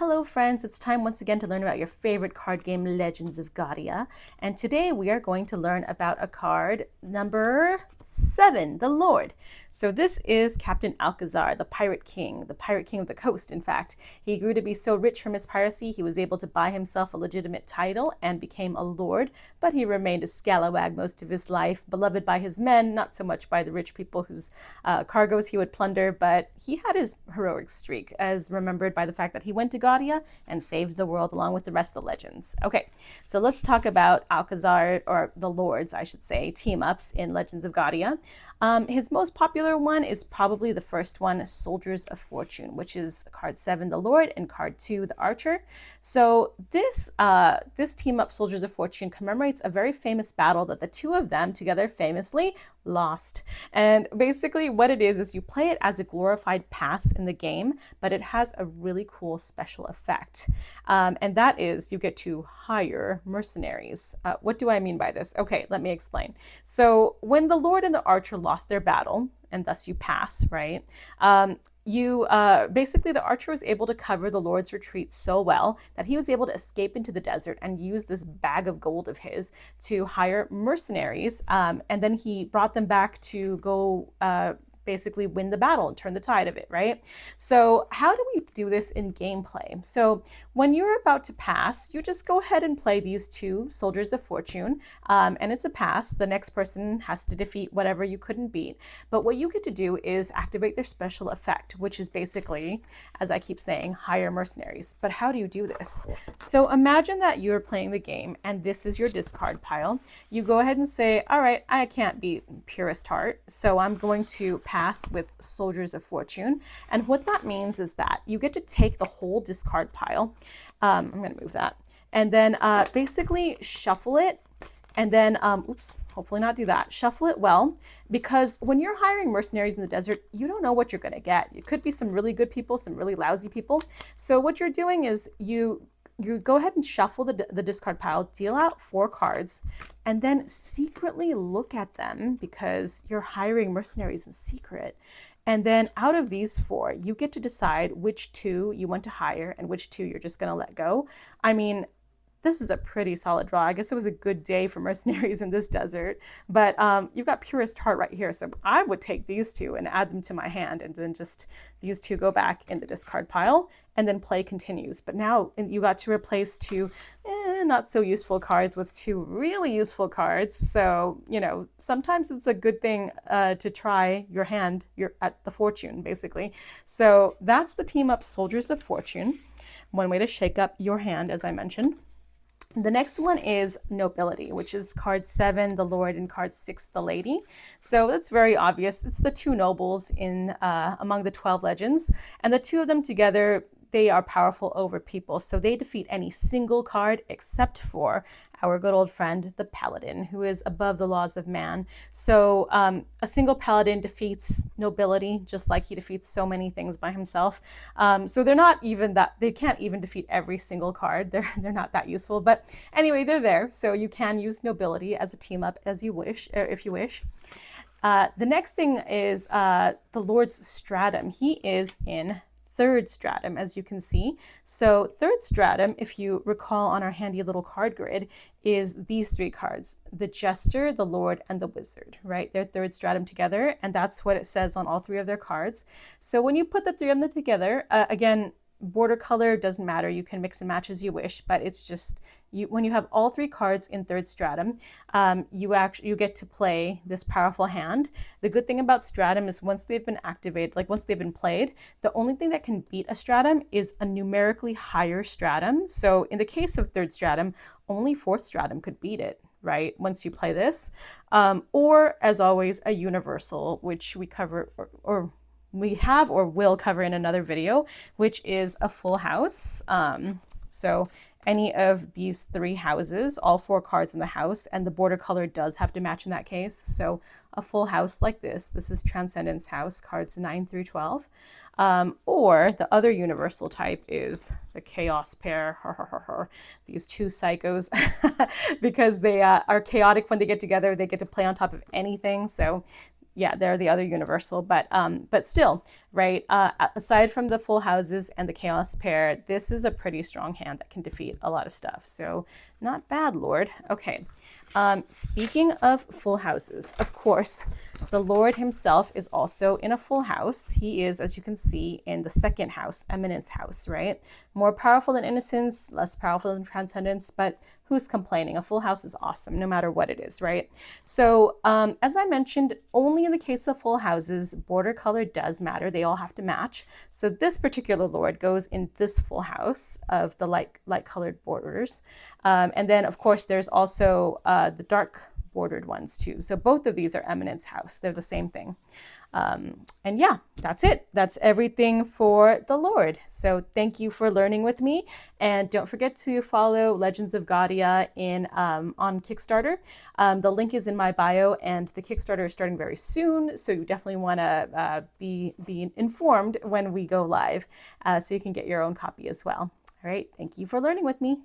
Hello friends, it's time once again to learn about your favorite card game, Legends of Gadia. And today we are going to learn about a card number 7, the Lord. So this is Captain Alcazar, the Pirate King of the coast, in fact. He grew to be so rich from his piracy, he was able to buy himself a legitimate title and became a lord, but he remained a scalawag most of his life, beloved by his men, not so much by the rich people whose cargoes he would plunder, but he had his heroic streak, as remembered by the fact that he went to Gadia and saved the world along with the rest of the legends. Okay, so let's talk about Alcazar, or the Lords, I should say, team-ups in Legends of Gadia. His most popular one is probably the first one, Soldiers of Fortune, which is card 7, the Lord, and card 2, the Archer. So this team-up, Soldiers of Fortune, commemorates a very famous battle that the two of them together famously lost. And basically what it is you play it as a glorified pass in the game, but it has a really cool special effect. And that is you get to hire mercenaries. What do I mean by this? Okay, let me explain. So when the Lord and the Archer lost their battle, and thus you pass, right? Basically the Archer was able to cover the Lord's retreat so well that he was able to escape into the desert and use this bag of gold of his to hire mercenaries, and then he brought them back to go basically win the battle and turn the tide of it, right? So how do we do this in gameplay? So when you're about to pass, you just go ahead and play these two Soldiers of Fortune, and it's a pass. The next person has to defeat whatever you couldn't beat. But what you get to do is activate their special effect, which is basically, as I keep saying, hire mercenaries. But how do you do this? So imagine that you're playing the game and this is your discard pile. You go ahead and say, all right, I can't beat Purest Heart, so I'm going to pass with Soldiers of Fortune. And what that means is that you get to take the whole discard pile. I'm going to move that. And then basically shuffle it. And then, hopefully not do that. Shuffle it well, because when you're hiring mercenaries in the desert, you don't know what you're going to get. It could be some really good people, some really lousy people. So what you're doing is you go ahead and shuffle the discard pile, deal out 4 cards, and then secretly look at them because you're hiring mercenaries in secret. And then out of these 4, you get to decide which 2 you want to hire and which 2 you're just going to let go. I mean, this is a pretty solid draw. I guess it was a good day for mercenaries in this desert, but you've got Purest Heart right here. So I would take these 2 and add them to my hand, and then just these 2 go back in the discard pile, and then play continues. But now you got to replace 2 not so useful cards with 2 really useful cards. So, you know, sometimes it's a good thing to try your hand. You're at the fortune, basically. So that's the team up Soldiers of Fortune. One way to shake up your hand, as I mentioned. The next one is Nobility, which is card 7, the Lord, and card 6, the Lady. So that's very obvious. It's the 2 nobles in among the 12 legends, and the 2 of them together, they are powerful over people. So they defeat any single card except for our good old friend, the Paladin, who is above the laws of man. So a single Paladin defeats nobility, just like he defeats so many things by himself. So they're not even that, they can't even defeat every single card. They're not that useful. But anyway, they're there. So you can use nobility as a team up as you wish, if you wish. The next thing is the Lord's Stratum. He is in 3rd stratum, as you can see. So 3rd stratum, if you recall on our handy little card grid, is these 3 cards: the Jester, the Lord, and the Wizard, right? They're 3rd stratum together, and that's what it says on all 3 of their cards. So when you put the 3 of them together, again, border color doesn't matter. You can mix and match as you wish, but it's just when you have all 3 cards in 3rd stratum, you get to play this powerful hand. The good thing about stratum is once they've been activated, like once they've been played, the only thing that can beat a stratum is a numerically higher stratum. So in the case of 3rd stratum, only 4th stratum could beat it, right? Once you play this, or as always, a universal, which we cover or we have or will cover in another video, which is a full house. So any of these 3 houses, all 4 cards in the house, and the border color does have to match in that case. So a full house like this is Transcendence House, cards 9 through 12. Or the other universal type is the Chaos Pair, these 2 psychos, because they are chaotic when they get together. They get to play on top of anything. So yeah, they're the other universal, but still right? Aside from the full houses and the chaos pair, this is a pretty strong hand that can defeat a lot of stuff. So not bad, Lord. Okay. Speaking of full houses, of course, the Lord himself is also in a full house. He is, as you can see, in the second house, Eminence house, right? More powerful than Innocence, less powerful than Transcendence, but who's complaining? A full house is awesome, no matter what it is, right? So, as I mentioned, only in the case of full houses, border color does matter. They all have to match. So this particular Lord goes in this full house of the light colored borders. And then, of course, there's also the dark bordered ones too. So both of these are Eminence house. They're the same thing. And yeah, that's it. That's everything for the Lord. So thank you for learning with me. And don't forget to follow Legends of Gadia on Kickstarter. The link is in my bio, and the Kickstarter is starting very soon. So you definitely want to be informed when we go live so you can get your own copy as well. All right. Thank you for learning with me.